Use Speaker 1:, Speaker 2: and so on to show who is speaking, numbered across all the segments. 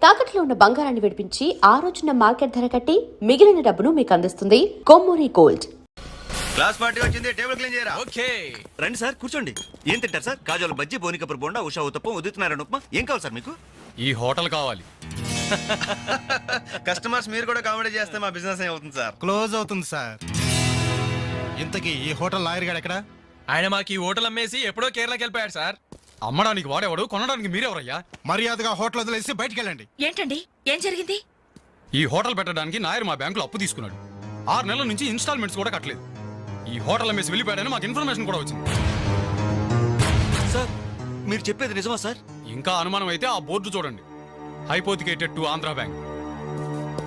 Speaker 1: తాకట్లో ఉన్న బంగారాన్ని విడిపించి ఆ రోజున మార్కెట్ ధర కట్టి మిగిలిన డబ్బును మీకు అందిస్తుంది కొమ్మూరి గోల్డ్.
Speaker 2: క్లాస్ పార్టీ వచ్చింది, టేబుల్ క్లీన్ చేయరా.
Speaker 3: ఓకే
Speaker 2: రండి సార్, కూర్చోండి. ఏం తింటారు సార్? కాజాలు బజ్జీ, బోనికపూర్ బోండా, ఉషా ఉత్తప్పం, ఉదితనారాయణ ఉప్మా. ఏం కావాలి సార్ మీకు?
Speaker 3: ఈ హోటల్ కావాలి.
Speaker 2: కస్టమర్స్ మీరు కూడా కామెడీ చేస్తే మా బిజినెస్ ఏమవుతుంది సార్?
Speaker 4: క్లోజ్ అవుతుంది సార్. ఇంతకీ ఈ హోటల్ లాయర్ గారు ఎక్కడ?
Speaker 3: ఆయన మాకు ఈ హోటల్ అమ్మేసి ఎప్పుడో కేరళకి వెళ్ళిపోయాడు సార్. అమ్మడానికి వాడేవాడు, కొనడానికి మీరెవరయ్యా?
Speaker 4: మర్యాదగా హోటల్ వదిలేసి బయటికి వెళ్ళండి.
Speaker 5: ఏంటండి, ఏం జరిగింది?
Speaker 3: ఈ హోటల్ పెట్టడానికి నాయర్ మా బ్యాంకులో అప్పు తీసుకున్నాడు. 6 నెలల నుంచి ఇన్స్టాల్మెంట్స్ కూడా కట్టలేదు. ఈ హోటల్ అమ్మేసి వెళ్ళిపోయాడని మాకు ఇన్ఫర్మేషన్ కూడా వచ్చింది.
Speaker 2: సార్ మీరు చెప్పేది నిజమా సార్?
Speaker 3: ఇంకా అనుమానం అయితే ఆ బోర్డు చూడండి, hypothecated to Andhra bank.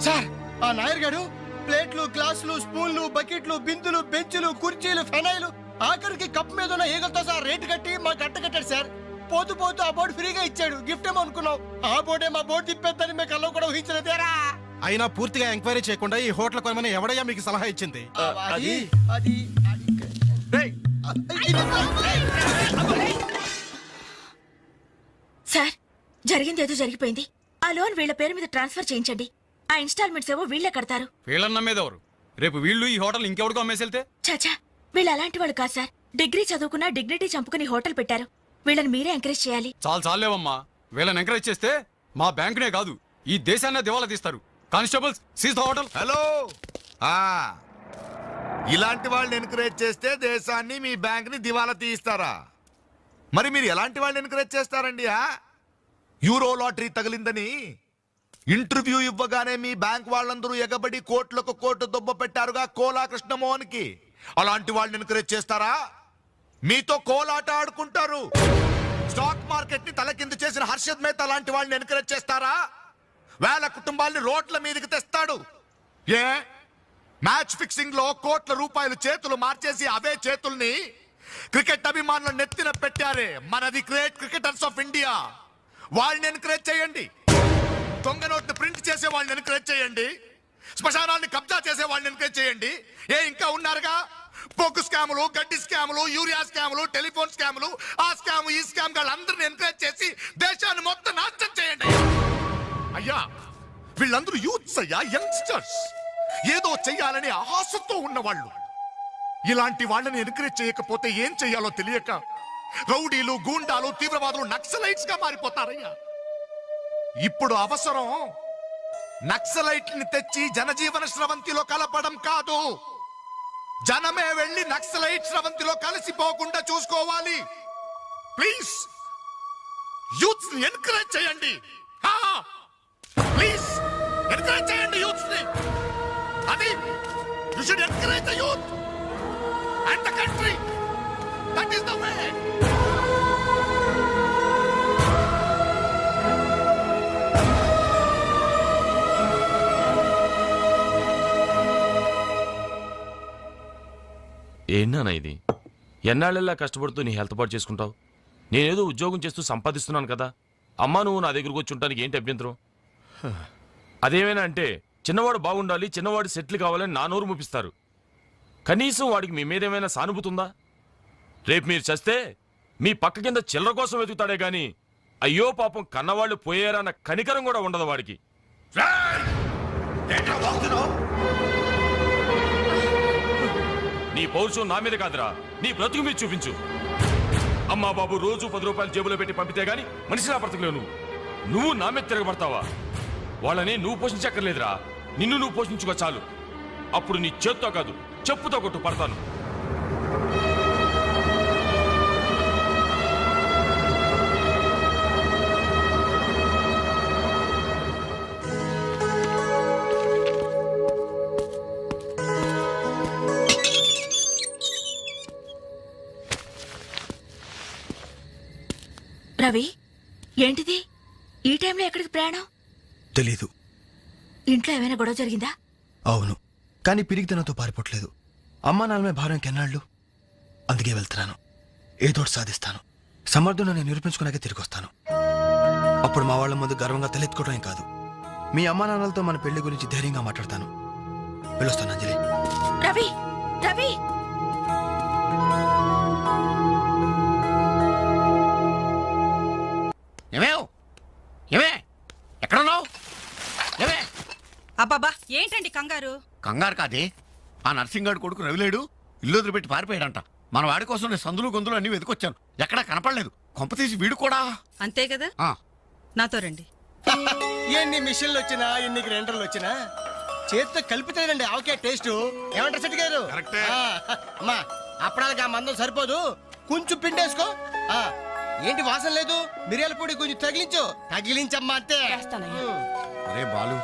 Speaker 4: Sir, ఆ నాయర్ గారు ప్లేట్లు, గ్లాసులు, స్పూన్లు, బకెట్లు, బిందులు, బెంచులు, కుర్చీలు, ఫెనాయిలు, ఆఖరికి కప్ మీద ఉన్న ఈగలతో సార్ రేటు కట్టి మాకు అట్ట కట్టాడు సార్. పోతూ పోతూ ఆ బోర్డు ఫ్రీగా ఇచ్చాడు. గిఫ్ట్ ఏమో అనుకున్నాం. ఆ బోర్డే మా బోర్డు తిప్పేద్దని మీకు అల్లం కూడా ఊహించలేదేరా. అయినా పూర్తిగా ఎంక్వైరీ చేయకుండా ఈ హోటల్ కొనమని ఎవడయ్యా మీకు సలహా ఇచ్చింది?
Speaker 5: సార్, జరిగింది ఏదో జరిగిపోయింది. ఆ లోన్ వీళ్ళ పేరు మీద ట్రాన్స్ఫర్ చేయించండి. ఆ ఇన్స్టాల్మెంట్స్ ఏవో వీళ్ళే కడతారు.
Speaker 3: వీళ్ళని నమ్మేదెవరు? రేపు వీళ్ళు ఈ హోటల్ ఇంకెవరికో అమ్మేసి వెళ్తే?
Speaker 5: చాచా, వీళ్ళు అలాంటి వాళ్ళు కాదు సార్. డిగ్రీ చదువుకున్నా డిగ్నిటీ చంపుకుని హోటల్ పెట్టారు. వీళ్ళని మీరే ఎంకరేజ్ చేయాలి.
Speaker 3: చాలేవమ్మా. వీళ్ళని ఎంకరేజ్ చేస్తే మా బ్యాంకునే కాదు, ఈ దేశాన్నే దివాలా తీస్తారు. Constables, seize the hotel.
Speaker 6: Hello, ఇలాంటి వాళ్ళని ఎంకరేజ్ చేస్తే దేశాన్ని, మీ బ్యాంక్ ని దివాలా తీయిస్తారా? మరి మీరు ఎలాంటి వాళ్ళని ఎంకరేజ్ చేస్తారండి? యూరో లాటరీ తగిలిందని ఇంటర్వ్యూ ఇవ్వగానే మీ బ్యాంక్ వాళ్ళందరూ ఎగబడి కోట్లకు కోట్లు దొబ్బ పెట్టారుగా కోలా కృష్ణమోహన్ కి. అలాంటి వాళ్ళని ఎంకరేజ్ చేస్తారా? మీతో కోలాట ఆడుకుంటారు. స్టాక్ మార్కెట్ ని తలకిందు చేసిన హర్షద్ మేహతా లాంటి వాళ్ళని ఎంకరేజ్ చేస్తారా? వేల కుటుంబాల్ని రోడ్ల మీదకి తెస్తాడు. ఏ మ్యాచ్ ఫిక్సింగ్ లో కోట్ల రూపాయలు చేతులు మార్చేసి అవే చేతుల్ని క్రికెట్ అభిమానులు నెత్తిన పెట్టారే మనది గ్రేట్ క్రికెటర్స్ ఆఫ్ ఇండియా. వాళ్ళని ఎంకరేజ్ చేయండి. దొంగ నోట్ని ప్రింట్ చేసే వాళ్ళని ఎంకరేజ్ చేయండి. శ్మశానాన్ని కబ్జా చేసే వాళ్ళని ఎంకరేజ్ చేయండి. ఇంకా ఉన్నారుగా పోకు స్కాములు, గడ్డి స్కాములు, యూరియా స్కాములు, టెలిఫోన్ స్కాములు, ఆ స్కామ్ ఈ స్కామ్ వాళ్ళందరిని ఎంకరేజ్ చేసి దేశాన్ని మొత్తం నాశనం చేయండి. అయ్యా, వీళ్ళందరూ యూత్స్ అయ్యా, యంగ్స్టర్స్, ఏదో చెయ్యాలని ఆశతో ఉన్నవాళ్ళు. ఇలాంటి వాళ్ళని ఎంకరేజ్ చేయకపోతే ఏం చెయ్యాలో తెలియక రౌడీలు, గూండాలు, తీవ్రవాదులు, నక్సలైట్స్ గా మారిపోతారయ్యా. ఇప్పుడు అవసరం నక్సలైట్ని తెచ్చి జనజీవన స్రవంతిలో కలపడం కాదు, జనమే వెళ్ళి నక్సలైట్ స్రవంతిలో కలిసిపోకుండా చూసుకోవాలి. ప్లీజ్ యూత్స్ ని ఎంకరేజ్ చేయండి. ప్లీజ్ ఎంకరేజ్ చేయండి యూత్స్ ని. అది you should encourage the youth and the country. That is the way.
Speaker 7: ఏంటన్నా ఇది? ఎన్నాళ్ళెల్లా కష్టపడుతూ నీ హెల్త్ పాటు చేసుకుంటావు? నేనేదో ఉద్యోగం చేస్తూ సంపాదిస్తున్నాను కదా. అమ్మా నువ్వు నా దగ్గరకు వచ్చి ఉంటానికి ఏంటి అభ్యంతరం? అదేమైనా అంటే చిన్నవాడు బాగుండాలి, చిన్నవాడు సెటిల్ కావాలని నా నోరు ముపిస్తారు. కనీసం వాడికి మీ మీద ఏమైనా సానుభూతి ఉందా? రేపు మీరు చస్తే మీ పక్క కింద చిల్లర కోసం వెతుకుతాడే గాని అయ్యో పాపం కన్నవాళ్ళు పోయారన్న కనికరం కూడా ఉండదు వాడికి. నీ పౌరుషం నా మీద కాదురా, నీ బ్రతుకు మీద చూపించు. అమ్మా బాబు రోజు 10 రూపాయలు జేబులో పెట్టి పంపితే గాని మనిషిలా బ్రతకలేవు. నువ్వు నా మీద తిరగబడతావా? వాళ్ళని నువ్వు పోషించక్కర్లేదురా, నిన్ను నువ్వు పోషించుకో చాలు. అప్పుడు నీ చేత్తో కాదు చెప్పుతో కొట్టు పడతాను.
Speaker 5: రవి, ఏంటిది ఈ టైంలో ఎక్కడికి ప్రయాణం?
Speaker 8: తెలీదు.
Speaker 5: ఇంట్లో ఏమైనా గొడవ జరిగిందా?
Speaker 8: అవును, కానీ పిరిగితనంతో పారిపోవట్లేదు. అమ్మా నాన్నమే భారం కెన్నాళ్ళు. అందుకే వెళ్తున్నాను. ఏదోటి సాధిస్తాను. సమర్థుని నిరూపించుకున్నాకే తిరిగి వస్తాను. అప్పుడు మా వాళ్ళ ముందు గర్వంగా తలెత్తుకోవడం కాదు, మీ అమ్మా నాన్నలతో మన పెళ్లి గురించి ధైర్యంగా మాట్లాడతాను. వెళ్ళొస్తాను అంజలి.
Speaker 5: రవి, రవి,
Speaker 2: ఏమే ఎక్కడున్నావు?
Speaker 9: అబ్బాబా ఏంటండి కంగారు?
Speaker 10: కంగారు కాదే, ఆ నర్సింగాడు కొడుకు రవిలేడు ఇల్లు వదిలిపెట్టి పారిపోయాడంట. మన వాడి కోసం నేను సందులు గొంతులు అన్ని వెతికొచ్చాను, ఎక్కడా కనపడలేదు. కొంపతీసి వీడు కూడా.
Speaker 9: అంతే కదా,
Speaker 10: ఆ,
Speaker 9: నాతో రండి.
Speaker 4: ఎన్ని మిషన్లు వచ్చినా ఎన్ని గ్రైండర్లు వచ్చినా చేతితో కలిపితేనండి ఆవకాయ టేస్ట్. ఏమంటారు సెట్ గారు? అమ్మా అప్పడాలకి ఆ మందం సరిపోదు, కొంచెం పిండేసుకో. ఆ, ఏంటి వాసన లేదు? మిరియాల పొడి కొంచెం తగిలించమ్మా అంతే.
Speaker 10: అరే బాలు,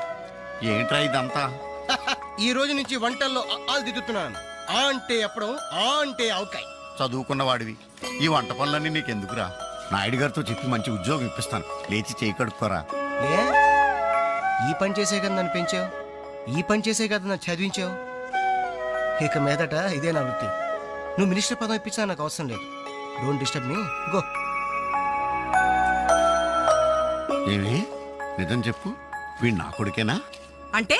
Speaker 10: ఏంట్రా ఇదంతా?
Speaker 4: ఈ రోజు నుంచి వంటల్లో ఆలు దిద్దుతున్నాను. ఆ అంటే అప్పడం, ఆ అంటే ఆవకాయ.
Speaker 10: చదువుకున్న వాడివి, ఈ వంట పనులన్నీ నీకెందుకురా? నాయుడు గారితో చెప్పి మంచి ఉద్యోగం ఇప్పిస్తాను, లేచి చేయి కడుక్కోరా.
Speaker 4: ఏ ఈ పని చేసే కదా నన్ను పెంచావు, ఈ పని చేసే కదా నన్ను చదివించావు. ఇక మీదట ఇదే నా వృత్తి. నువ్వు మినిస్టర్ పదం ఇప్పించా నాకు అవసరం లేదు. Don't disturb me, go.
Speaker 10: ఏమి నిజం చెప్పు, వీడు నా కొడుకేనా?
Speaker 9: అంటే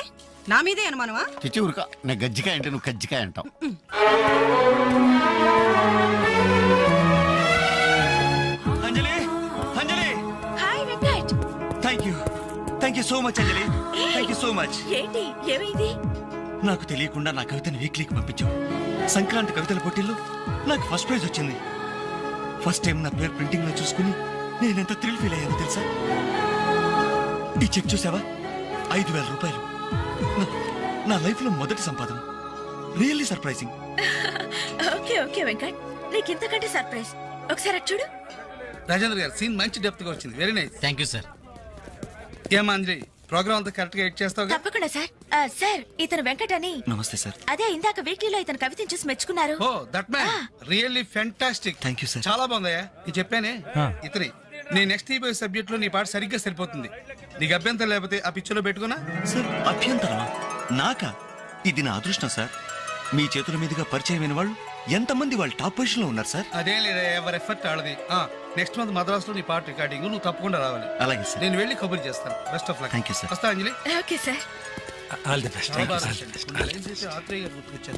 Speaker 9: నా మీదే అనుమానమా?
Speaker 10: చిచ్చి ఉరక, నేను గజ్జికాయ అంటే నువ్వు కజ్జికాయ అంటావు.
Speaker 2: Anjali, Anjali,
Speaker 5: hi Venkat.
Speaker 2: Thank you so much Anjali, thank you so much.
Speaker 5: ఏంటి ఏమైంది?
Speaker 2: నాకు తెలియకుండా నా కవితను వీక్లీకి పంపించావు. సంక్రాంతి కవితల పోటీల్లో నాకు ఫస్ట్ ప్రైజ్ వచ్చింది. ఫస్ట్ టైం నా పేరు ప్రింటింగ్ లో చూసుకుని నేనెంత థ్రిల్ ఫీల్ అయ్యాను తెలుసా? ఈ చెక్ చూసావా? 5,000 రూపాయలు. నా లైఫ్ లో మొదటి సంపాదన. Really surprising.
Speaker 5: Okay okay Venkat, నీకు ఇంతకంటే సర్ప్రైజ్. ఒకసారి అటు చూడు.
Speaker 11: రాజేంద్ర గారు సీన్ మంచి డెప్త్ గా వచ్చింది. Very nice.
Speaker 8: Thank you sir.
Speaker 11: ఏమా అంజలి, ప్రోగ్రామ్ అంతా కరెక్ట్ గా ఎడ్ చేస్తావు?
Speaker 5: తప్పకుండా సార్. సార్ ఇతను వెంకట్ అని.
Speaker 2: నమస్తే సార్.
Speaker 5: అదే ఇందాక వీక్లీలో ఇతను కవితను చూసి మెచ్చుకున్నారు.
Speaker 11: Oh that man really fantastic.
Speaker 2: Thank you you సార్.
Speaker 11: చాలా బాగుందయ్యా. ఇది చెప్పానే ఇతని నీ నెక్స్ట్ ఈ సబ్జెక్ట్ లో నీ పాట సరిగ్గా సరిపోతుంది. నీకు అభ్యంతరం లేకపోతే ఆ పిక్చర్ లో పెట్టుకున్నా.
Speaker 2: సార్ అభ్యంతరమా? నాకా? ఇది నా అదృష్టం సార్. మీ చేతుల మీదుగా పరిచయమైన వాళ్ళు ఎంతమంది వాళ్ళు టాప్ పొజిషన్ లో ఉన్నారు సార్.
Speaker 11: అదేం లేదా, ఎవరి ఎఫర్ట్ ఆడది. నెక్స్ట్ మంత్ మద్రాస్ లో నీ పాట రికార్డింగ్, నువ్వు తప్పకుండా రావాలి.
Speaker 2: అలాగే సార్.
Speaker 11: నేను వెళ్ళి కబుర్ చేస్తాను. Best of luck.
Speaker 2: Thank you sir.
Speaker 11: వస్తా Anjali.
Speaker 5: Okay sir.
Speaker 8: All the best.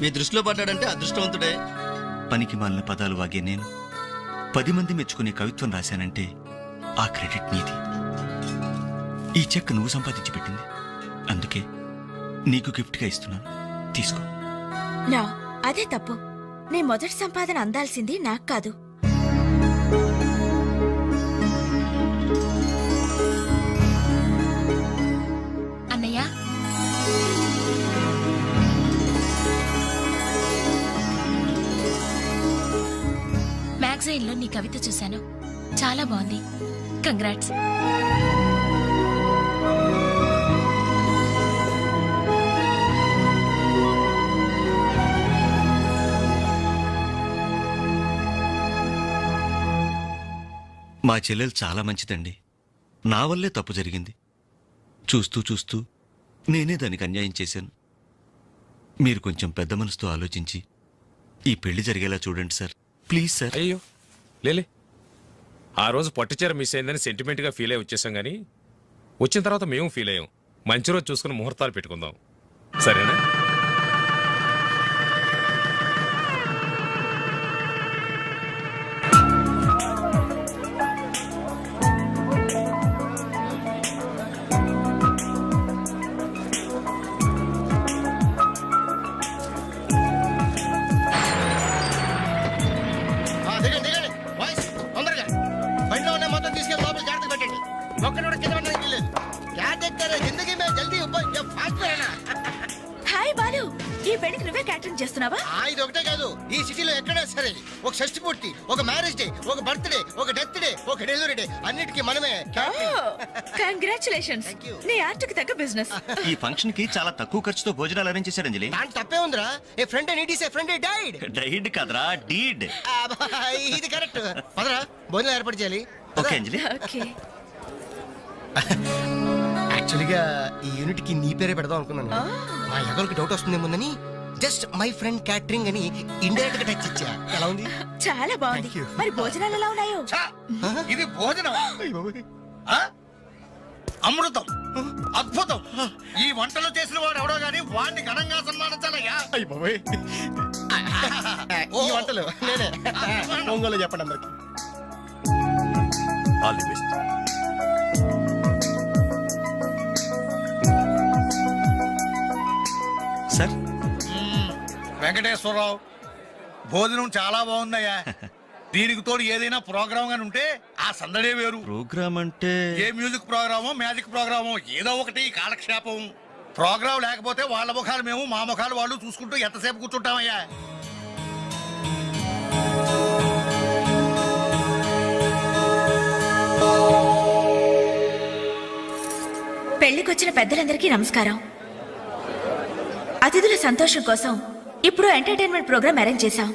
Speaker 4: మీ దృష్టిలో పడ్డాడంటే అదృష్టవంతుడే.
Speaker 2: పనికి మాలిన పదాలు వాగే నేను 10 మంది మెచ్చుకునే కవిత్వం రాశానంటే ఆ క్రెడిట్ నీది. ఈ చెక్ నువ్వు సంపాదించి పెట్టింది, అందుకే నీకు గిఫ్ట్ గా ఇస్తున్నాను. తీసుకో.
Speaker 5: నా అదే తప్పు. నీ మొదటి సంపాదన అందాల్సింది నాకు కాదు.
Speaker 9: అన్నయ్య, మ్యాగజైన్ లో నీ కవిత చూశాను, చాలా బాగుంది. కంగ్రాట్స్.
Speaker 2: మా చెల్లెలు చాలా మంచిదండి. నా వల్లే తప్పు జరిగింది. చూస్తూ చూస్తూ నేనే దానికి అన్యాయం చేశాను. మీరు కొంచెం పెద్ద మనసుతో ఆలోచించి ఈ పెళ్లి జరిగేలా చూడండి సార్, ప్లీజ్ సార్.
Speaker 7: అయ్యో లేలే, ఆ రోజు పట్టుచీర మిస్ అయిందని సెంటిమెంట్గా ఫీల్ అయ్యి వచ్చేసాం, కానీ వచ్చిన తర్వాత మేము ఫీల్ అయ్యాం. మంచి రోజు చూసుకుని ముహూర్తాలు పెట్టుకుందాం, సరేనా?
Speaker 4: దిగండి దిగండి బాయ్స్, తొందరగా బండిలో ఉన్న మొత్తం తీసుకెళ్ళి లోపల జాగ్రత్త పెట్టండి. ఒక్కడు కూడా కింద పడడానికి లేదు. క్యా దేఖతే రహే జిందగీ మే జల్దీ ఫాస్ట్ रहना.
Speaker 5: హాయ్ బాలు, ఈ పెళ్లికి నువ్వే క్యాటరింగ్ చేస్తున్నావా?
Speaker 4: ఇది ఒకటే కాదు, ఈ సిటీలో ఎక్కడా సరే ఒక షష్టి పూర్తి, ఒక మ్యారేజ్ డే, ఒక బర్త్డే, ఒక డెత్ డే, ఒక డెలివరీ డే, అన్నిటికీ మనమే
Speaker 5: కంగ్రాచులేషన్స్.
Speaker 4: Thank you.
Speaker 5: నీ ఆర్ట్కి తగ్గ బిజినెస్.
Speaker 2: ఈ ఫంక్షన్ కి చాలా తక్కువ ఖర్చుతో భోజనాలు అరేంజ్ చేశారు అంజలి.
Speaker 4: దాంట్లో తప్పే ఉందిరా. A friend need is a friend died.
Speaker 2: Died కదరా, డీడ్.
Speaker 4: ఇది కరెక్ట్. పదరా భోజనం ఏర్పాటు చేయాలి.
Speaker 2: ఓకే అంజలి.
Speaker 5: ఓకే.
Speaker 4: యాక్చువల్గా ఈ యూనిట్ కి నీ పేరే పెడదాం అనుకున్నాను. మా ఎవరికి డౌట్ వస్తుందేమోనని జస్ట్ మై ఫ్రెండ్ క్యాటరింగ్ అని ఇండైరెక్ట్ గా టచ్ ఇచ్చా. ఎలా ఉంది?
Speaker 5: చాలా బాగుంది.
Speaker 4: Thank you.
Speaker 5: మరి భోజనాలు ఎలా ఉన్నాయో?
Speaker 11: ఇది భోజనం, అమృతం, అద్భుతం. ఈ వంటలు చేసిన వాడు ఎవడో గానీ వాడిని ఘనంగా సన్మానించాలయ్యా.
Speaker 4: ఈ వంటలు నేనే. ఒంగోలు చెప్పండి అందరికి.
Speaker 2: All the best. Sir
Speaker 11: Venkateswararao భోజనం చాలా బాగుందయ్యా. దీనికి తోడు ఏదైనా ప్రోగ్రామ్ గాని ఉంటే ఆ సందడే వేరు.
Speaker 2: ప్రోగ్రామ్ అంటే
Speaker 11: ఏ మ్యూజిక్ ప్రోగ్రామో మ్యాజిక్ ప్రోగ్రామో ఏదో ఒకటి కాలక్షేపం. ప్రోగ్రామ్ లేకపోతే వాళ్ళ ముఖాలు మేము మా ముఖాలు వాళ్ళు చూసుకుంటూ ఎంతసేపు కూర్చుంటామయ్యా.
Speaker 5: పెళ్లికొచ్చిన పెద్దలందరికీ నమస్కారం. అతిథుల సంతోషం కోసం ఇప్పుడు ఎంటర్టైన్మెంట్ ప్రోగ్రాం అరేంజ్ చేశాం.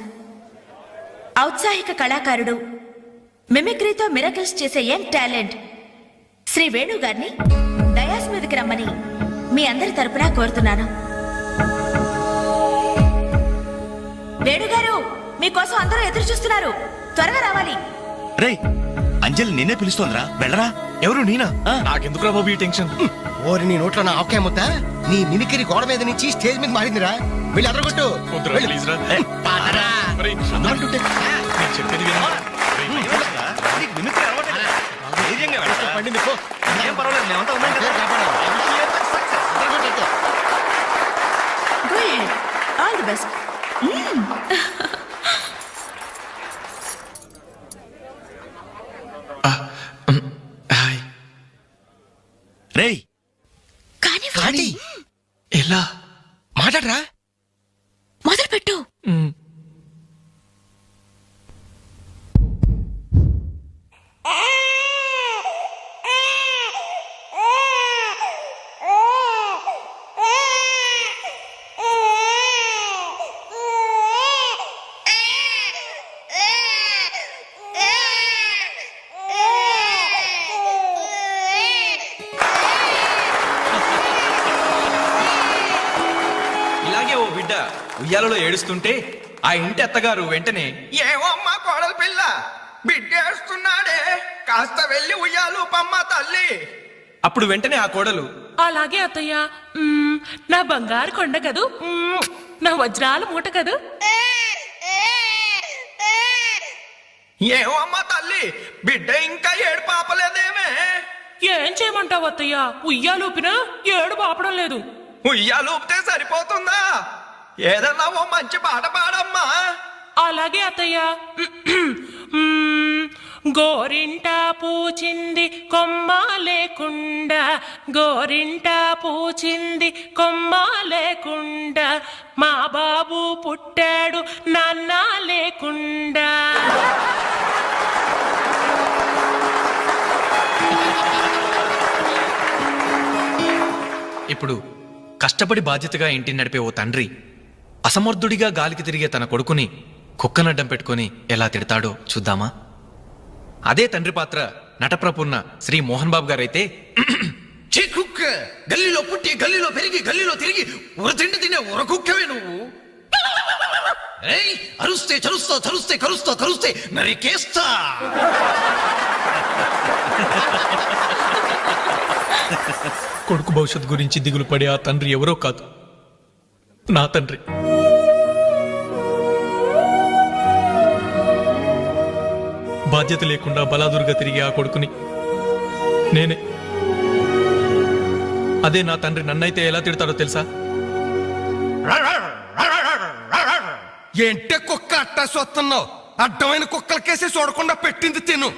Speaker 5: ఔత్సాహిక కళాకారుడు, మిమిక్రీతో మిరకల్స్ చేసే యంగ్ టాలెంట్ శ్రీ వేణు గారిని డయాస్ మీదకి రమ్మని మీ అందరి తరపున కోరుతున్నాను. వేణుగారు, మీకోసం అందరూ ఎదురు చూస్తున్నారు, త్వరగా రావాలి.
Speaker 2: రే అంజలి నిన్నే పిలుస్తోందిరా, వెళ్ళరా.
Speaker 8: ఎవరు నేనా?
Speaker 7: నాకెందుకురా బాబు ఈ టెన్షన్?
Speaker 4: ఓరి నీ నోట్లో నా ఆవకాయ ముద్ద, నీ మినికిరి గోడ మీద నుంచి స్టేజ్ మీద మారిందిరా. వెళ్ళి అదరగొట్టు.
Speaker 7: వద్దురా, ప్లీజ్ రా. ఒరేయ్,
Speaker 4: అంటుంటే
Speaker 7: నేను చెప్పేది వినరా?
Speaker 2: నీకు మిమిక్రీ అలవాటేనా? ధైర్యంగా వెళ్ళరా.
Speaker 4: పండింది పో.
Speaker 2: ఏం పర్వాలేదు, మేమంతా ఉన్నాం కదా.
Speaker 4: కాపాడాలి. అదరగొట్టు.
Speaker 5: Go ahead. All the best.
Speaker 8: Hi.
Speaker 2: రేయ్
Speaker 5: కానీ
Speaker 8: ఎలా
Speaker 4: మాట్లాడరా.
Speaker 5: మొదలు పెట్టు.
Speaker 12: ఇలాగే ఓ బిడ్డ ఉయ్యాలలో ఏడుస్తుంటే ఆ ఇంటి అత్తగారు వెంటనే ఏమో అమ్మా కోడల పిల్ల బిడ్డేస్తున్నాడే, కాస్త వెళ్ళి ఉయ్యాలు పమ్మ తల్లి. అప్పుడు వెంటనే ఆ కోడలు
Speaker 9: అలాగే అత్తయ్య. నా బంగారు కొండ కదూ, నా వజ్రాల మూట కదూ.
Speaker 12: ఏమో అమ్మా తల్లి, బిడ్డ ఇంకా ఏడు పాపలేదేమే.
Speaker 9: ఏం చేయమంటావు అత్తయ్య, ఉయ్యాలూపినా ఏడు పాపడం లేదు.
Speaker 12: ఉయ్యాలు ఊపితే సరిపోతుందా? ఏదన్నా ఓ మంచి పాట పాడమ్మా.
Speaker 9: అలాగే అత్తయ్య. గోరింట పూచింది కొమ్మ లేకుండా, గోరింట పూచింది కొమ్మ లేకుండా, మా బాబు పుట్టాడు నాన్న లేకుండా.
Speaker 12: ఇప్పుడు కష్టపడి బాధ్యతగా ఇంటిని నడిపే ఓ తండ్రి అసమర్థుడిగా గాలికి తిరిగే తన కొడుకుని కుక్కనడ్డం పెట్టుకొని ఎలా తిడతాడో చూద్దామా? అదే తండ్రి పాత్ర నటప్రపూర్ణ శ్రీ మోహన్ బాబు గారైతే, కుక్క గల్లీలో పుట్టి గల్లీలో పెరిగి గల్లీలో తిరిగి ఉరతిండి తినే ఉరకుక్కవే నువ్వు. ఏయ్, అరుస్తే చరుస్తా, చరుస్తే కరుస్తా, కరుస్తే నరికేస్తా. కొడుకు భవిష్యత్తు గురించి దిగులు పడే ఆ తండ్రి ఎవరో కాదు, నా తండ్రి. బాధ్యత లేకుండా బలాదురుగా తిరిగే ఆ కొడుకుని నేనే. అదే నా తండ్రి నన్నైతే ఎలా తిడతాడో తెలుసా?
Speaker 11: ఏంటే కుక్క అట్టా సొస్తున్నావు? అడ్డమైన కుక్కలకేసి చూడకుండా పెట్టింది తిను.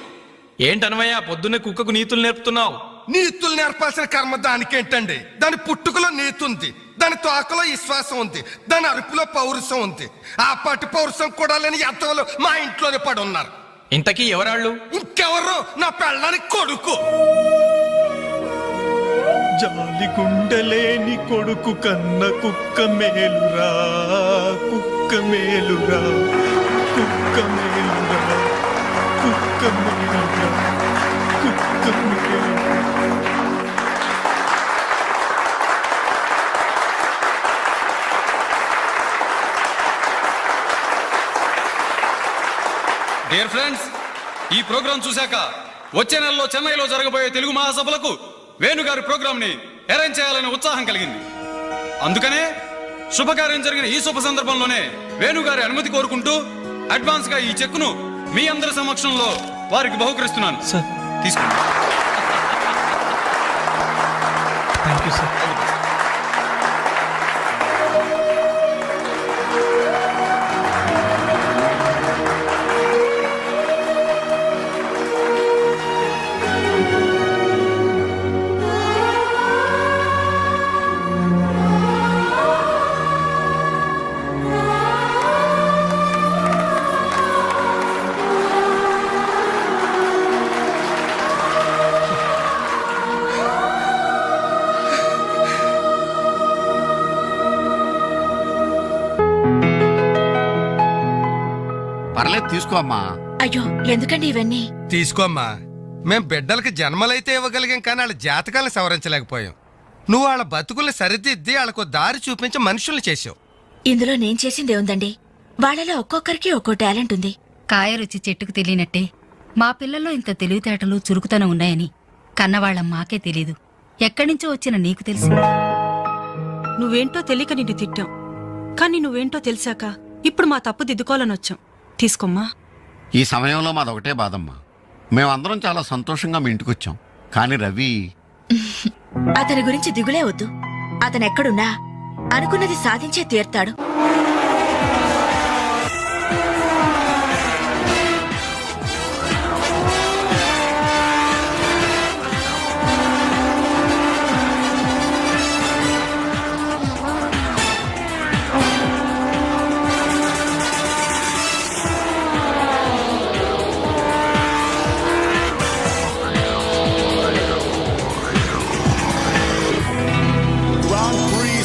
Speaker 12: ఏంటనవయ్యా పొద్దున్నే కుక్కకు నీతులు నేర్పుతున్నావు?
Speaker 11: నీతులు నేర్పాల్సిన కర్మ దానికేంటండి? దాని పుట్టుకలో నీతి ఉంది, దాని తోకలో విశ్వాసం ఉంది, దాని అరుపులో పౌరుషం ఉంది. ఆ పాటి పౌరుషం కూడా లేని ఎంతలో మా ఇంట్లోనే పడి ఉన్నారు.
Speaker 12: ఇంతకీ ఎవరాళ్ళు?
Speaker 11: ఇంకెవరు? నా పెళ్ళానికి కొడుకు.
Speaker 7: జాలి గుండెలేని కొడుకు కన్న కుక్క మేలురా, కుక్క మేలురా, కుక్క మేలురా, కుక్క మేలురా, కుక్క మేలురా.
Speaker 3: డియర్ ఫ్రెండ్స్, ఈ ప్రోగ్రాం చూశాక వచ్చే నెలలో చెన్నైలో జరగబోయే తెలుగు మహాసభలకు వేణుగారి ప్రోగ్రామ్ ని అరేంజ్ చేయాలనే ఉత్సాహం కలిగింది. అందుకనే శుభకార్యం జరిగిన ఈ శుభ సందర్భంలోనే వేణుగారి అనుమతి కోరుకుంటూ అడ్వాన్స్ గా ఈ చెక్కును మీ అందరి సమక్షంలో వారికి బహుకరిస్తున్నాను. తీసుకోండి.
Speaker 12: Thank you sir.
Speaker 10: పర్లేదు తీసుకో అమ్మా.
Speaker 5: అయ్యో ఎందుకండి ఇవన్నీ?
Speaker 11: తీసుకోమ్మా. మేం బిడ్డలకి జన్మలైతే ఇవ్వగలిగాం కానీ వాళ్ళ జాతకాలను సవరించలేకపోయాం. నువ్వు వాళ్ళ బతుకుల్ని సరిదిద్ది వాళ్ళకు దారి చూపించి మనుషుల్ని చేసావు.
Speaker 5: ఇందులో నేను చేసిందే ఉందండి. వాళ్ళలో ఒక్కొక్కరికి ఒక్కో టాలెంట్ ఉంది.
Speaker 9: కాయ రుచి చెట్టుకు తెలియనట్టే మా పిల్లల్లో ఇంత తెలివితేటలు చురుకుతనం ఉన్నాయని కన్నవాళ్ళం మాకే తెలీదు. ఎక్కడి నుంచో వచ్చిన నీకు తెలిసి.
Speaker 13: నువ్వేంటో తెలియక నిన్ను తిట్టాం, కానీ నువ్వేంటో తెలిసాక ఇప్పుడు మా తప్పు దిద్దుకోవాలని వచ్చాం. తీసుకోమ్మా.
Speaker 10: ఈ సమయంలో మాదొకటే బాధమ్మా. మేమందరం చాలా సంతోషంగా మీ ఇంటికి వచ్చాం. కానీ రవి
Speaker 5: అతని గురించి దిగులే వద్దు. అతను ఎక్కడున్నా అనుకున్నది సాధించే తీర్తాడు.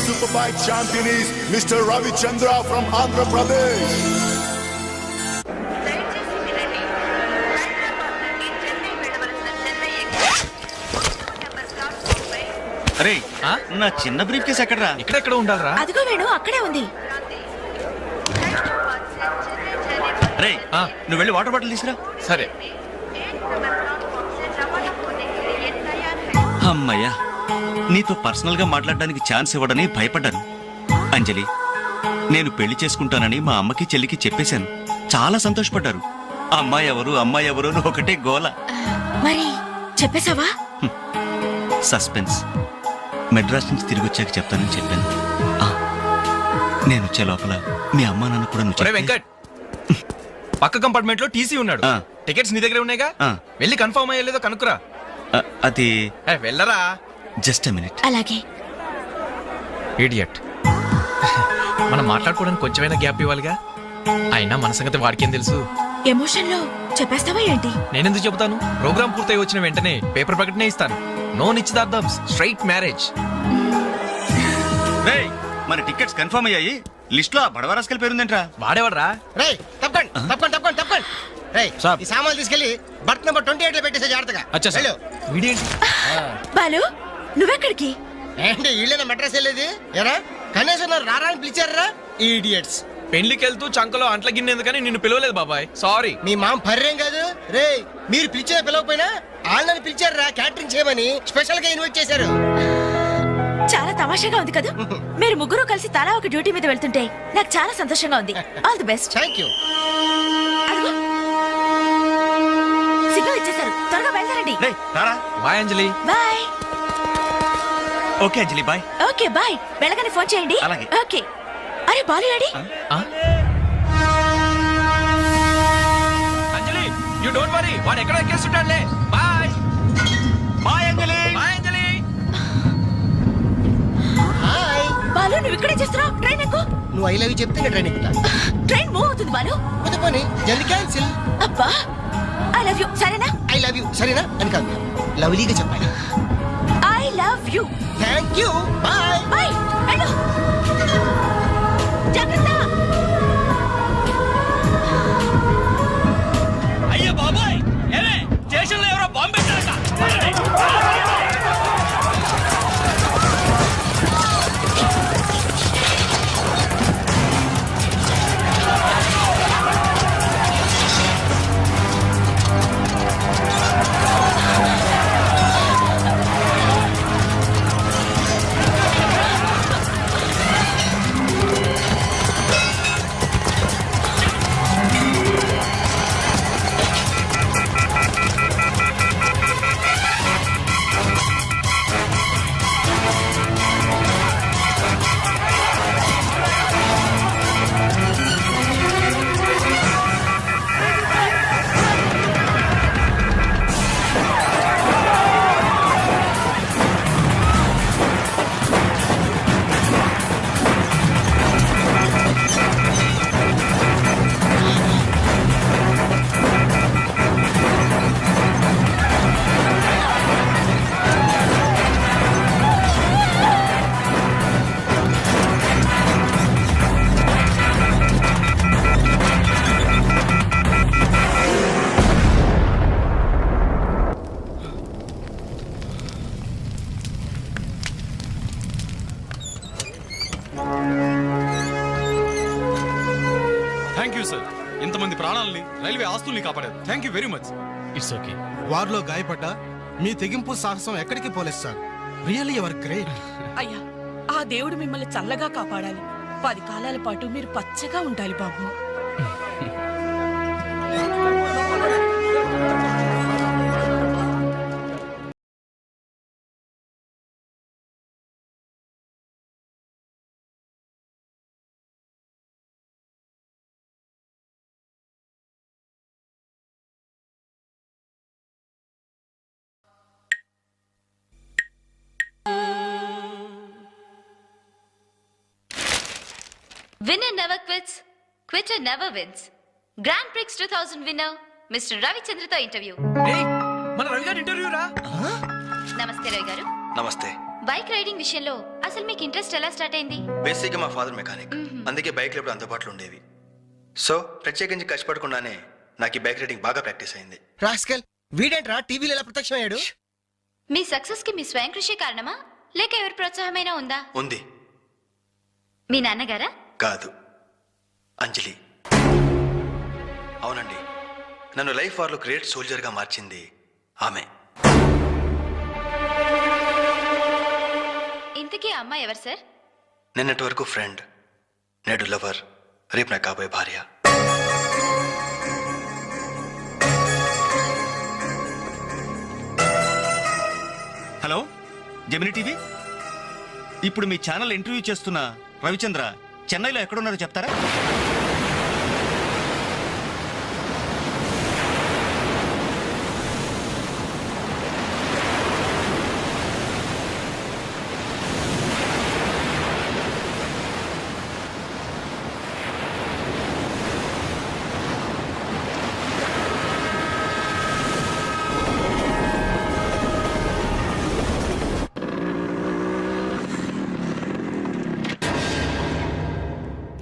Speaker 6: Superbike champion is Mr. Ravi Chandra from Andhra Pradesh.
Speaker 2: అరే నా చిన్న బ్రీఫ్ కేసు ఎక్కడరా?
Speaker 12: ఇక్కడెక్కడ ఉండాలరా?
Speaker 5: అదిగో వేణు అక్కడే ఉంది.
Speaker 2: అరే నువ్వు వెళ్ళి వాటర్ బాటిల్ తీసుకురా.
Speaker 12: సరే.
Speaker 2: అమ్మయ్యా, నీతో పర్సనల్ గా మాట్లాడడానికి ఛాన్స్ ఇవ్వడని భయపడ్డాను. అంజలి, నేను పెళ్లి చేసుకుంటానని మా అమ్మకి చెల్లికి చెప్పేశాను. చాలా సంతోషపడ్డారు. అమ్మాయి ఎవరు అమ్మాయి ఎవరు అని ఒకటే గోల.
Speaker 5: మరి చెప్పేశావా?
Speaker 2: సస్పెన్స్. మెడ్రాస్ నుంచి తిరిగి వచ్చాక చెప్తానని చెప్పాను. నేను వచ్చే లోపల మీ అమ్మా నాన్న కూడా నువ్వు
Speaker 12: ఒరే
Speaker 2: చెప్తే-
Speaker 12: వెంకట్, పక్క కంపార్ట్మెంట్ లో టీసీ ఉన్నాడు.
Speaker 2: ఆ.
Speaker 12: టికెట్స్ నీ దగ్గర ఉన్నాయిగా,
Speaker 2: ఆ.
Speaker 12: వెళ్ళి కన్ఫర్మ్ అయ్యలేదో కనుక్కురా.
Speaker 2: అది
Speaker 12: వెళ్ళరా.
Speaker 2: Just minute.
Speaker 5: అలాగే.
Speaker 12: ఇడియట్. మనం మాట్లాడుకోవడానికి కొంచెమైనా గ్యాప్ ఇవ్వాలిగా. అయినా మన సంగతి వాడికేం తెలుసు?
Speaker 5: ఎమోషన్ లో చెప్పేస్తావా ఏంటి?
Speaker 12: నేనెందుకు చెబుతాను? ప్రోగ్రామ్ పూర్తయి వచ్చిన వెంటనే పేపర్ ప్రకటనే ఇస్తాను. నో నిశ్చితార్థం, స్ట్రైట్ మ్యారేజ్.
Speaker 2: రేయ్, మన టికెట్స్ కన్ఫర్మ్ అయ్యాయి. లిస్ట్ లో బడవరాస్కల్ పేరుందేంట్రా?
Speaker 12: వాడేవాడ్రా?
Speaker 4: రేయ్ తప్పండి తప్పండి తప్పండి తప్పండి. రేయ్ ఈ సామాన్లు తీసుకెళ్లి బర్త్ నెంబర్ 28 లో పెట్టేసే జాగ్రత్తగా.
Speaker 12: అచ్చా సార్.
Speaker 4: వెళ్ళు.
Speaker 12: వీడేంటి?
Speaker 5: బాలు నువ్వెక్కడికి?
Speaker 4: ఏంటి వీళ్ళైనా మెడ్రాస్ వెళ్ళేది? ఎరా కనీసం నన్ను రారా అని పిలిచారా? ఈడియట్స్.
Speaker 12: పెళ్లికి వెళ్తూ చంకలో అంట్ల గిన్నెందుకని నిన్ను పిలవలేదు బాబాయ్, సారీ.
Speaker 4: మీ మామ పర్రేం కాదు. రేయ్ మీరు పిలిచిన పిలవకపోయినా వాళ్ళని పిలిచారా క్యాటరింగ్ చేయమని స్పెషల్ గా ఇన్వైట్ చేశారు.
Speaker 5: చాలా తమాషాగా ఉంది కదా. మీరు ముగ్గురు కలిసి తలా ఒక డ్యూటీ మీద వెళ్తుంటే నాకు చాలా సంతోషంగా ఉంది. All the best.
Speaker 4: Thank you.
Speaker 5: Signal ఇచ్చేశారు, త్వరగా బయలుదేరండి.
Speaker 2: రేయ్ రారా.
Speaker 12: Bye Anjali.
Speaker 5: Bye.
Speaker 2: Okay Anjali, bye.
Speaker 5: Okay bye. వెళ్ళగానే ఫోన్ చేయండి.
Speaker 2: అలాగే.
Speaker 5: ఓకే. అరే బాలు ఏడి?
Speaker 12: అంజలి, యు డోంట్ వరీ, వాడు ఎక్కడ ఎక్కేస్తుంటాడులే. Bye.
Speaker 2: Bye Anjali.
Speaker 12: Bye Anjali.
Speaker 4: Hi.
Speaker 5: Balu నువ్వు ఇక్కడే చేస్తున్నావు? ట్రైన్ ఎక్కు.
Speaker 4: నువ్వు ఐ లవ్ యూ చెప్తే నేను ట్రైన్ ఎక్కుతా.
Speaker 5: ట్రైన్ మూవ్ అవుతుంది బాలు.
Speaker 4: కొత్త పని జల్ది క్యాన్సిల్.
Speaker 5: అబ్బా ఐ లవ్ యూ. సరేనా?
Speaker 4: ఐ లవ్ యూ సరేనా అని కాదు, లవ్లీగా చెప్పాలి.
Speaker 5: I love you.
Speaker 4: Thank you. Bye.
Speaker 5: Bye. వెళ్ళు. జాగ్రత్త.
Speaker 2: అయ్యో బాబాయ్, ఏమే స్టేషన్ లో ఎవరో బాంబు పెట్టారట.
Speaker 3: థ్యాంక్ యూ సార్, ఇంతమంది ప్రాణాలని రైల్వే ఆస్తుల్ని కాపాడారు. Thank you very much.
Speaker 7: It's okay.
Speaker 11: వారిలో గాయపడ్డ మీ తెగింపు సాహసం ఎక్కడికి పోలేదు సార్. Really ever great.
Speaker 13: అయ్యా, ఆ దేవుడు మిమ్మల్ని చల్లగా కాపాడాలి. 10 కాలాల పాటు మీరు పచ్చగా ఉండాలి బాబు.
Speaker 5: Winner never quits, quitter never wins. Grand Prix 2000 winner, Mr. Ravi Chandrato interview.
Speaker 12: మన రవి గారి ఇంటర్వ్యూ రా.
Speaker 5: నమస్తే రవి గారు.
Speaker 8: నమస్తే.
Speaker 5: బైక్ రైడింగ్ విషయంలో అసలు మీకు ఇంట్రెస్ట్ ఎలా స్టార్ట్ అయింది?
Speaker 8: బేసిక్గా మా ఫాదర్ మెకానిక్, అందుకే బైక్లు ఎప్పుడు అందుబాటులో ఉండేవి. సో ప్రత్యేకించి కష్టపడకుండానే నాకు ఈ బైక్ రైడింగ్ బాగా ప్రాక్టీస్ అయింది.
Speaker 4: రాస్కల్, వీడేంట్రా టీవీలో ఎలా ప్రత్యక్షమయ్యాడు?
Speaker 5: మీ సక్సెస్ కి మీ స్వయం కృషి కారణమా లేక ఎవరి ప్రోత్సాహమైనా ఉందా?
Speaker 8: ఉంది.
Speaker 5: మీ నాన్నగారా?
Speaker 8: కాదు, అంజలి. అవునండి, నన్ను లైఫ్ వార్లో గ్రేట్ సోల్జర్గా మార్చింది ఆమె.
Speaker 5: ఇంతకీ ఆ అమ్మాయి ఎవరు సార్?
Speaker 8: నిన్నటి వరకు ఫ్రెండ్, నేడు లవర్, రేపు నా కాబోయే భార్య.
Speaker 2: హలో జెమిని టీవీ, ఇప్పుడు మీ ఛానల్ ఇంటర్వ్యూ చేస్తున్న రవిచంద్ర చెన్నైలో ఎక్కడున్నారో చెప్తారా?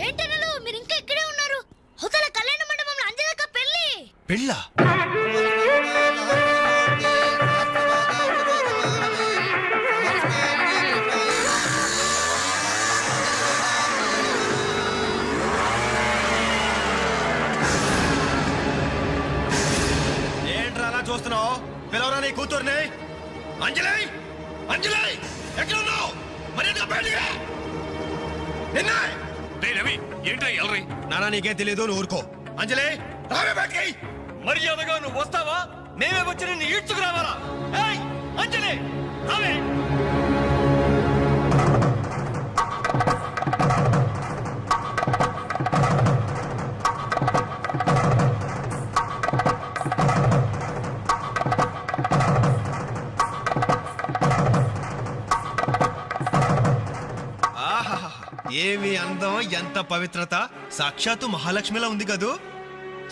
Speaker 5: ఏంటనలు మీరు ఇంకా ఇక్కడే ఉన్నారు? హోటల్ కళ్యాణ మండపంలో అంజలక్క పెళ్లి.
Speaker 8: పెళ్ళా?
Speaker 4: ఏంట్రా అలా చూస్తున్నావు? పిలవరా నీ కూతుర్ని. అంజలి, అంజలి ఎక్కడ ఉన్నావు? మర్యాదగా బయటికి నిన్న.
Speaker 7: రవి ఏంట్రా ఎల్రై?
Speaker 4: నానా నీకేం తెలియదు, నువ్వు ఊరుకో. అంజలి రావే బయటికి.
Speaker 2: మర్యాదగా నువ్వు వస్తావా? మేమే వచ్చి నిన్ను ఈడ్చుకురావాలా? ఏయ్, అంజలి రావే.
Speaker 4: ఏమి అందం, ఎంత పవిత్రత! సాక్షాత్తు మహాలక్ష్మిలా ఉంది కదూ.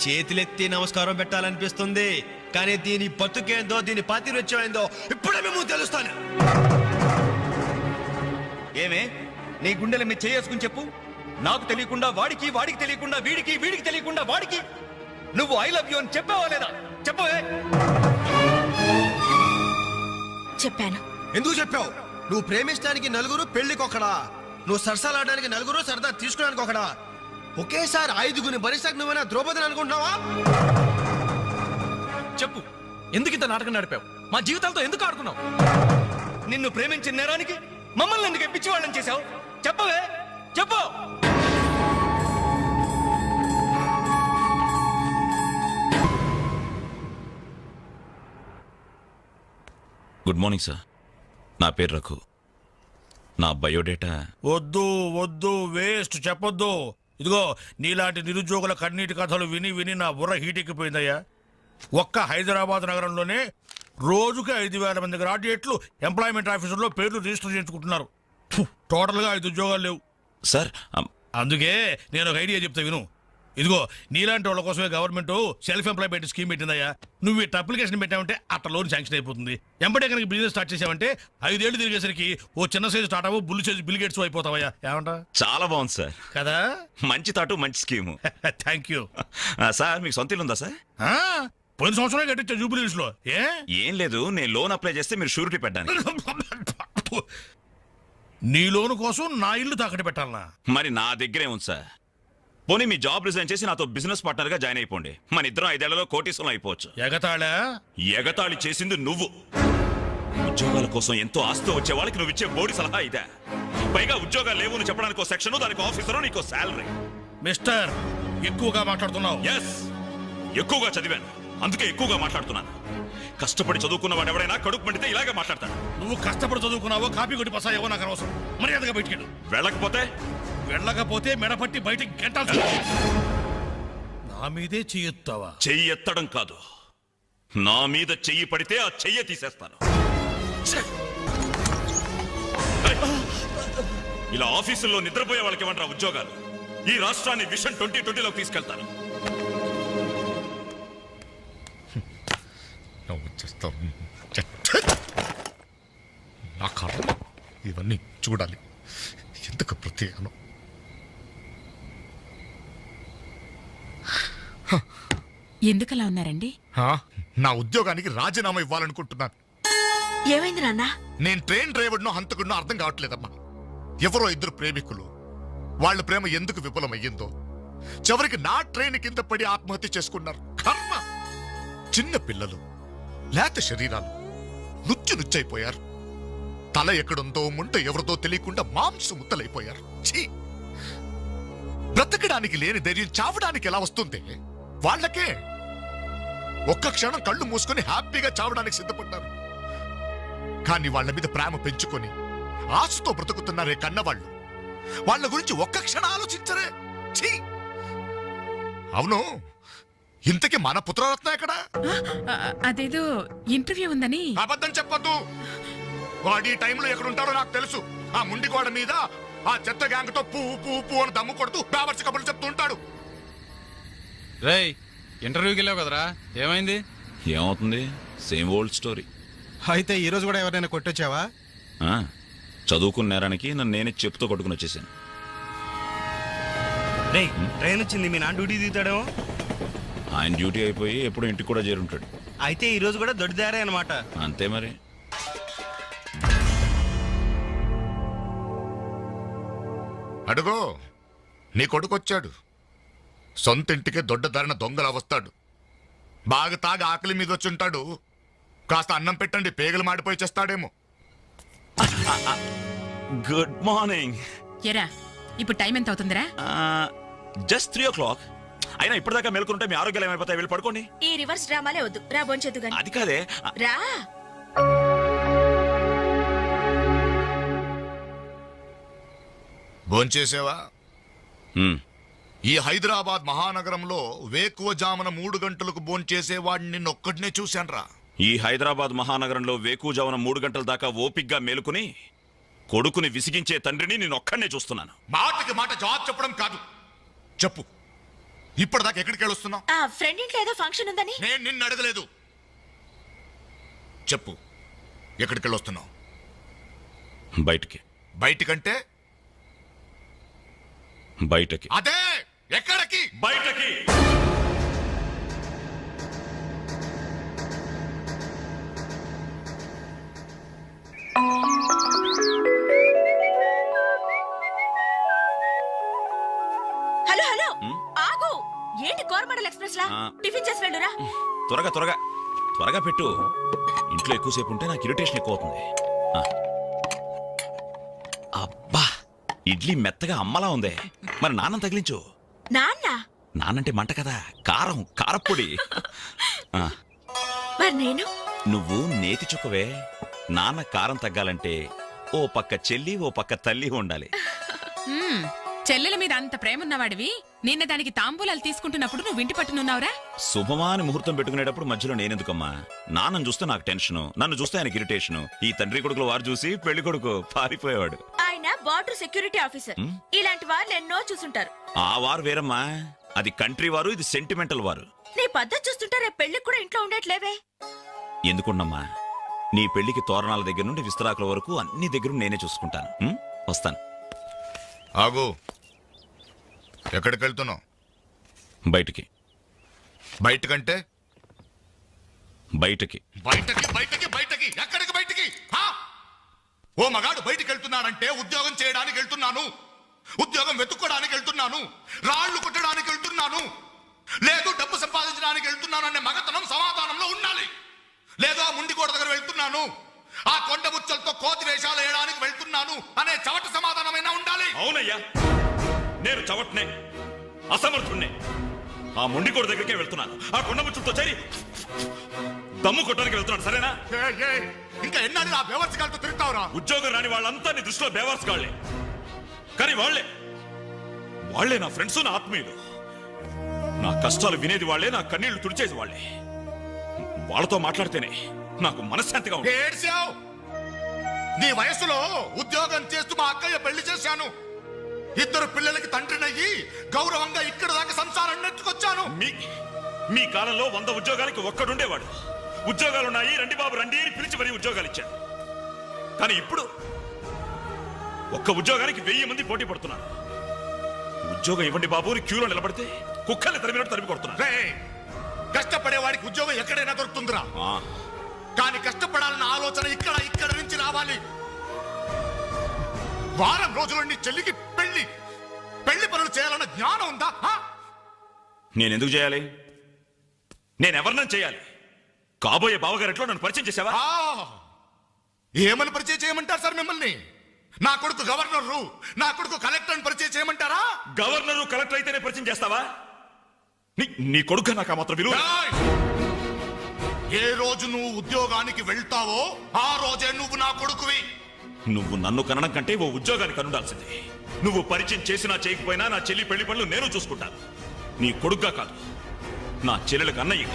Speaker 4: చేతులెత్తి నమస్కారం పెట్టాలనిపిస్తుంది, కానీ దీని బతుకేందో, దీని పాతిరొచ్చం ఏందో ఇప్పుడే మేము తెలుస్తాను.
Speaker 2: ఏమే, నీ గుండెల మీద చేసుకుని చెప్పు. నాకు తెలియకుండా వాడికి, వాడికి తెలియకుండా వీడికి, వీడికి తెలియకుండా వాడికి నువ్వు ఐ లవ్ యూ అని చెప్పావా లేదా? చెప్పవే.
Speaker 5: చెప్పాను.
Speaker 4: ఎందుకు చెప్పావు? నువ్వు ప్రేమించడానికి నలుగురు, పెళ్లికొకడా. నువ్వు సరసాలాడడానికి నలుగురు, సరదా తీసుకోవడానికి ఒకడా. ఒకేసారి 5గురిని భరిస్తాక నువ్వైనా ద్రౌపదిని అనుకుంటున్నావా?
Speaker 12: చెప్పు, ఎందుకు ఇంత నాటకం నడిపావు? మా జీవితాలతో ఎందుకు ఆడుకున్నావు?
Speaker 2: నిన్ను ప్రేమించిన నేరానికి మమ్మల్ని ఎందుకు పిచ్చివాళ్ళని చేశావు? చెప్పవే, చెప్పు.
Speaker 7: గుడ్ మార్నింగ్ సార్, నా పేరు రఘు. నా బయోడేటా
Speaker 6: వద్దు వద్దు, వేస్ట్, చెప్పొద్దు. ఇదిగో నీలాంటి నిరుద్యోగుల కన్నీటి కథలు విని విని నా బుర్ర హీటెక్కిపోయిందయ్యా. ఒక్క హైదరాబాద్ నగరంలోనే రోజుకి 5,000 మంది గ్రాడ్యుయేట్లు ఎంప్లాయ్మెంట్ ఆఫీసుల్లో పేర్లు రిజిస్టర్ చేయించుకుంటున్నారు. టోటల్గా 5 ఉద్యోగాలు లేవు
Speaker 7: సార్.
Speaker 6: అందుకే నేను ఒక ఐడియా చెప్తా విను. ఇదిగో నీలాంటి వాళ్ళ కోసమే గవర్నమెంట్ సెల్ఫ్ ఎంప్లాయ్మెంట్ స్కీమ్ పెట్టిందయ్యా. నువ్వు ఇట్లా అప్లికేషన్ పెట్టావంటే అట్లా లోన్ శాంక్షన్ అయిపోతుంది. ఎంబడే కనుక బిజినెస్ స్టార్ట్ చేసావంటే 5 ఏళ్ళు తిరిగేసరికి ఓ చిన్న సైజు స్టార్ట్ అవ్వు, బుల్లి సైజు బిల్ గేట్స్ అయిపోతావయ్యా. ఏమంటా?
Speaker 7: చాలా బాగుంది సార్.
Speaker 6: కదా,
Speaker 7: మంచి తాటు, మంచి స్కీము.
Speaker 6: Thank you
Speaker 7: sir. మీకు సొంత ఇల్లు ఉందా సార్?
Speaker 6: పోయిన సంవత్సరం కట్టించా జూబిలీస్ లో.
Speaker 7: ఏం లేదు, నేను లోన్ అప్లై చేస్తే మీరు షూరిటీ పెట్టడానికి.
Speaker 6: నీ లోను కోసం నా ఇల్లు తాకట్టు పెట్టాలనా?
Speaker 7: మరి నా దగ్గరే ఉంది సార్. పోనీ మీ జాబ్ రిజైన్ చేసి నాతో బిజినెస్ పార్ట్నర్ గా జాయిన్ అయిపోండి. మన ఇద్దరం 5 ఏళ్లలో కోటీసులం అయిపోవచ్చు.
Speaker 6: ఎగతాళా?
Speaker 7: ఎగతాళి చేసింది నువ్వు. ఉద్యోగాల కోసం ఎంతో ఆస్తి వచ్చే వాళ్ళకి నువ్వు ఇచ్చే బోడి సలహా ఇదే. పైగా ఉద్యోగాలు లేవు అని చెప్పడానికి సెక్షన్, దానికి ఆఫీసర్, నీకో శాలరీ.
Speaker 6: మిస్టర్, ఎక్కువగా మాట్లాడుతున్నావు.
Speaker 7: ఎస్, ఎక్కువగా చదివాను, అందుకే ఎక్కువగా మాట్లాడుతున్నాను. కష్టపడి చదువుకున్న వాడు ఎవడైనా కడుపు మండితే ఇలాగే మాట్లాడతాడు.
Speaker 6: నువ్వు కష్టపడి చదువుకున్నావో కాపీ కొట్టి పసాయో నాకు అనవసరం. మర్యాదగా బయటికెళ్ళు. వెళ్ళకపోతే మెడపట్టి బయటికి గంటాల్సి. నా మీదే చెయ్యెత్తావా?
Speaker 7: చెయ్యి ఎత్తడం కాదు, నా మీద చెయ్యి పడితే ఆ చెయ్యి తీసేస్తాను. ఇలా ఆఫీసుల్లో నిద్రపోయే వాళ్ళకి ఏమంటారా ఉద్యోగాలు? ఈ రాష్ట్రాన్ని విషన్ 2020లోకి తీసుకెళ్తాను.
Speaker 6: నా కర్మ ఇవన్నీ చూడాలి. ఎందుకు ప్రత్యేకను?
Speaker 5: ఎందుకలా ఉన్నారండి?
Speaker 6: నా ఉద్యోగానికి రాజీనామా ఇవ్వాలనుకుంటున్నాను.
Speaker 5: ఏమైంది నాన్న?
Speaker 6: నేను ట్రైన్ డ్రైవర్నో హంతకుడినో అర్థం కావట్లేదమ్మా. ఎవరో 2 ప్రేమికులు, వాళ్ళ ప్రేమ ఎందుకు విఫలమయ్యిందో చివరికి నా ట్రైన్ కింద పడి ఆత్మహత్య చేసుకున్నారు. కర్మ. చిన్న పిల్లలు, లేత శరీరాలు నుచ్చైపోయారు. తల ఎక్కడుందో ముంట ఎవరిదో తెలియకుండా మాంసం ముద్దలైపోయారు. ఛీ! బ్రతకడానికి లేని ధైర్యం చావడానికి ఎలా వస్తుంది? వాళ్ళకే ఒక్క క్షణం కళ్ళు మూసుకొని హ్యాపీగా చావడానికి సిద్ధపడ్డారు. కానీ వాళ్ళ మీద ప్రేమ పెంచుకొని ఆశతో బ్రతుకుతున్నారే కన్నవాళ్ళు, వాళ్ళ గురించి ఒక్క క్షణం ఆలోచించరే. ఛీ! అవును, ఇంతకీ మన పుత్రరత్న ఎక్కడ?
Speaker 5: అదేదో ఇంటర్వ్యూ ఉందని.
Speaker 6: అబద్ధం చెప్పొద్దు. వాడు ఈ టైంలో ఎక్కడుంటాడో నాకు తెలుసు. ఆ ముండి గోడ మీద ఆ చెత్త గ్యాంగ్ తో పువ్వు అని దమ్ము కొడుతూ బావర్చి కబుర్లు చెప్తూ ఉంటాడు.
Speaker 3: రేయ్, ఇంటర్వ్యూకి వెళ్ళావు కదరా, ఏమైంది?
Speaker 7: ఏమవుతుంది? Same old story.
Speaker 8: అయితే ఈ రోజు కూడా ఎవరైనా కొట్టొచ్చావా?
Speaker 7: చదువుకున్న నేరానికి నన్ను నేనే చెప్పుతో కొట్టుకుని వచ్చేసాను.
Speaker 4: ట్రైన్ వచ్చింది, మీ నాన్న డ్యూటీ దిగుతాడేమో.
Speaker 7: ఆయన డ్యూటీ అయిపోయి ఎప్పుడు ఇంటికి కూడా చేరుంటాడు.
Speaker 4: అయితే ఈ రోజు కూడా దొడ్డిదారే అనమాట.
Speaker 7: అంతే మరి.
Speaker 6: అడుగో, నీ కొడుకొచ్చాడు. సొంత ఇంటికే దొడ్డ ధరణ దొంగలా వస్తాడు. బాగా తాగి ఆకలి మీద వచ్చుంటాడు. కాస్త అన్నం పెట్టండి, పేగలు మాడిపోయి చేస్తాడేమో.
Speaker 7: Good morning.
Speaker 5: ఎరా, ఇప్పుడు టైం ఎంత అవుతుందిరా?
Speaker 7: Just 3 o'clock. అయినా ఇప్పటిదాకా మేల్కొంటే మీ ఆరోగ్యాలు ఏమైపోతాయి? వెళ్ళి పడుకోండి.
Speaker 5: ఈ రివర్స్ డ్రామాలే వద్దు, రా బొంచెద్దు గాని.
Speaker 7: అది కాదే.
Speaker 5: రా.
Speaker 6: భోంచేసావా? ఈ హైదరాబాద్ మహానగరంలో వేకువజామున 3 గంటలకు భోంచేసేవాడిని నిన్నొక్కడినే చూశాన్రా.
Speaker 7: ఈ హైదరాబాద్ మహానగరంలో వేకువజామున 3 గంటల దాకా ఓపిగ్గా మేలుకుని కొడుకుని విసిగించే తండ్రిని నేను ఒక్కడనే చూస్తున్నాను.
Speaker 6: మాటకి మాట జవాబు చెప్పడం కాదు. చెప్పు, ఇప్పటిదాకా ఎక్కడికి వెళ్ళొస్తున్నావు?
Speaker 5: ఆ ఫ్రెండ్ ఇంట్లో ఏదో ఫంక్షన్ ఉందని.
Speaker 6: నేను నిన్ను అడగలేదు. చెప్పు, ఎక్కడికి వెళ్ళొస్తున్నావు?
Speaker 7: బయటికి.
Speaker 6: బయటికంటే?
Speaker 7: బయటకి.
Speaker 6: అదే, ఎక్కడికి?
Speaker 7: బయటకి.
Speaker 5: హలో హలో, ఆగు. ఏంటి కోరమండల్ ఎక్స్ప్రెస్ లా? టిఫిన్ చేసి వెళ్ళురా.
Speaker 7: త్వరగా త్వరగా త్వరగా పెట్టు. ఇంట్లో ఎక్కువసేపు ఉంటే నాకు ఇరిటేషన్ ఎక్కువ అవుతుంది. అబ్బా, ఇడ్లీ మెత్తగా అమ్మలా ఉందే. మరి నాన్నం తగిలించు. నాన్నంటే మంట కదా, కారం, కారప్పొడి.
Speaker 5: మరి నేను?
Speaker 7: నువ్వు నేతి చుక్కవే. నాన్న కారం తగ్గాలంటే ఓ పక్క చెల్లి, ఓ పక్క తల్లి ఉండాలి.
Speaker 5: చెల్లెల మీద అంత ప్రేమ ఉన్నవాడివి, నిన్న దానికి తాంబూలాలు తీసుకుంటున్నప్పుడు నువ్వు ఇంటి పట్టునున్నావురా?
Speaker 7: శుభమాని ముహూర్తం పెట్టుకునేటప్పుడు మధ్యలో నేనెందుకమ్మా? నాన్నను చూస్తే నాకు టెన్షను, నన్ను చూస్తే ఆయనకి ఇరిటేషను. ఈ తండ్రి కొడుకులు వారు చూసి పెళ్లి కొడుకు పారిపోయేవాడు.
Speaker 5: ఆయన బార్డర్ సెక్యూరిటీ ఆఫీసర్. ఇలాంటి వాళ్ళు ఎన్నో చూసుంటారు.
Speaker 7: ఆ వారు వేరమ్మా, అది కంట్రీ వారు, ఇది సెంటిమెంటల్ వారు.
Speaker 5: నీ పద్ధతి చూస్తుంటే రేపు పెళ్లికి కూడా ఇంట్లో ఉండట్లేవే.
Speaker 7: ఎందుకున్నమ్మా, నీ పెళ్లికి తోరణాల దగ్గర నుండి విస్తరాకుల వరకు అన్ని దగ్గర నేనే చూసుకుంటాను. వస్తాను.
Speaker 6: ఆగు, ఎక్కడికి వెళ్తున్నావు?
Speaker 7: బయటికి.
Speaker 6: బయటకంటే?
Speaker 7: బయటకి.
Speaker 6: బయటకి బయటకి బయటకి ఎక్కడికి బయటకి? ఓ మగాడు బయటికి వెళ్తున్నాడంటే ఉద్యోగం చేయడానికి వెళ్తున్నాను, ఉద్యోగం వెతుక్కోడానికి వెళ్తున్నాను, రాళ్లు కొట్టడానికి వెళ్తున్నాను, లేదు డబ్బు సంపాదించడానికి వెళ్తున్నాను అనే మగతనం సమాధానంలో ఉండాలి. లేదు ఆ ముండికోట దగ్గర వెళ్తున్నాను, ఆ కొండ ముచ్చలతో కోతి వేషాలు వేయడానికి వెళ్తున్నాను అనే చవట సమాధానమైనా ఉండాలి.
Speaker 7: అవునయ్యా, నేను చవట్నే, అసమర్థుణ్ణే. ఆ మొండికోడు దగ్గరికే వెళ్తున్నాను, ఆ కొండ ముచ్చులతో చేరి దమ్ము కొట్టడానికి వెళ్తున్నాను. సరేనా?
Speaker 6: ఇంకా ఎన్నాళ్ళు ఆ బేవర్సగాలతో తిరుగుతావురా?
Speaker 7: ఉద్యోగం రాని వాళ్ళంతా నీ దృష్టిలో బేవర్స్ గాళ్లే, కానీ వాళ్లే నా ఫ్రెండ్స్, నా ఆత్మీయులు. నా కష్టాలు వినేది వాళ్లే, నా కన్నీళ్లు తుడిచేది వాళ్లే. వాళ్ళతో మాట్లాడితేనే నాకు మనశ్శాంతిగా ఉంది.
Speaker 6: ఏడ్చావు? నీ వయసులో ఉద్యోగం చేస్తూ మా అక్కయ్య పెళ్లి చేశాను. 2 పిల్లలకి తండ్రినయ్యి గౌరవంగా ఇక్కడ దాకా సంసారం నెట్టుకొచ్చాను.
Speaker 7: మీ కాలంలో 100 ఉద్యోగాలకి ఒక్కడుండేవాడు. ఉద్యోగాలున్నాయి, రండి బాబు రండి అని పిలిచి మరీ ఉద్యోగాలు ఇచ్చాడు. కానీ ఇప్పుడు ఒక్క ఉద్యోగానికి 1000 మంది పోటీ పడుతున్నారు. ఉద్యోగం ఇవ్వండి బాబు అని క్యూలో నిలబడితే కుక్కల్ని తరిమినట్టు తరిమి కొడుతున్నారు.
Speaker 6: కష్టపడేవాడికి ఉద్యోగం ఎక్కడైనా దొరుకుతుందిరా, కానీ కష్టపడాలన్న ఆలోచన ఇక్కడ నుంచి రావాలి. వారం రోజులు నీ చెల్లికి పెళ్లి పనులు చేయాలన్న జ్ఞానం ఉందా?
Speaker 7: నేనెందుకు చేయాలి? నేనెవరినని చేయాలి? కాబోయే బావగారెట్లో నన్ను పరిచయం చేసావా?
Speaker 6: ఏమని పరిచయం చేయమంటారు సార్ మిమ్మల్ని? నా కొడుకు గవర్నరు, నా కొడుకు కలెక్టర్ పరిచయం చేయమంటారా?
Speaker 7: గవర్నరు కలెక్టర్ అయితేనే పరిచయం చేస్తావా? నీ కొడుకు నాకు మాత్రం విలువ.
Speaker 6: ఏ రోజు నువ్వు ఉద్యోగానికి వెళ్తావో ఆ రోజే నువ్వు నా కొడుకువి.
Speaker 7: నువ్వు నన్ను కనడం కంటే ఓ ఉద్యోగానికి అనుండాల్సిందే. నువ్వు పరిచయం చేసినా చేయకపోయినా నా చెల్లి పెళ్లి పనులు నేను చూసుకుంటాను. నీ కొడుగ్గా కాదు, నా చెల్లెలకు అన్నయ్య.